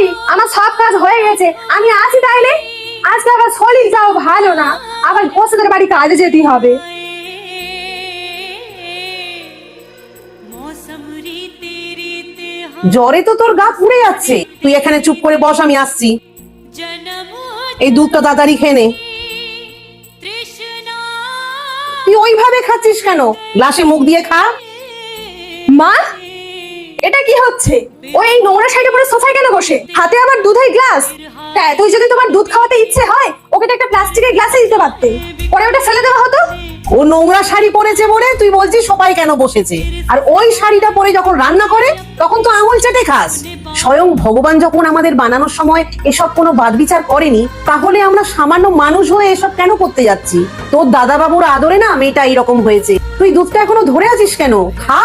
করি, আমার সব কাজ হয়ে গেছে, আমি আসি তাইলে। আজকে আবার শরীরটাও ভালো না, আবার বসেদের বাড়ি কাজে যেতে হবে। জ্বরে তো তোর গা পুড়ে যাচ্ছে, তুই এখানে চুপ করে বস, আমি আসছি। এই দুধটা তাড়াতাড়ি খেয়ে নে। তুই ওইভাবে খাচ্ছিস কেন? গ্লাসে মুখ দিয়ে খা। মা, এটা কি হচ্ছে? ও এই নোংরা শাড়িটা পরে সোফায় কেন বসে? হাতে আবার দুধের গ্লাস। তা তুই যদি তোমার দুধ খাওয়াতে ইচ্ছে হয়, ওকে তো একটা প্লাস্টিকের গ্লাসে দিতে পারতে, পরে ওটা ফেলে দেওয়া হতো। ও নোংরা শাড়ি পরেছে বলে তুই বলছিস সবাই কেন বসেছে, আর ওই শাড়িটা পরে যখন রান্না করে তখন তো আঙুল চেটে খাস। স্বয়ং ভগবান যখন আমাদের বানানোর সময় এসব কোনো বাদ বিচার করেনি, তাহলে আমরা সামান্য মানুষ হয়ে এসব কেন করতে যাচ্ছি? তোর দাদা বাবুর আদরে না মেয়েটা এরকম হয়েছে, তুই দুধটা এখনো ধরে আছিস কেন? খা।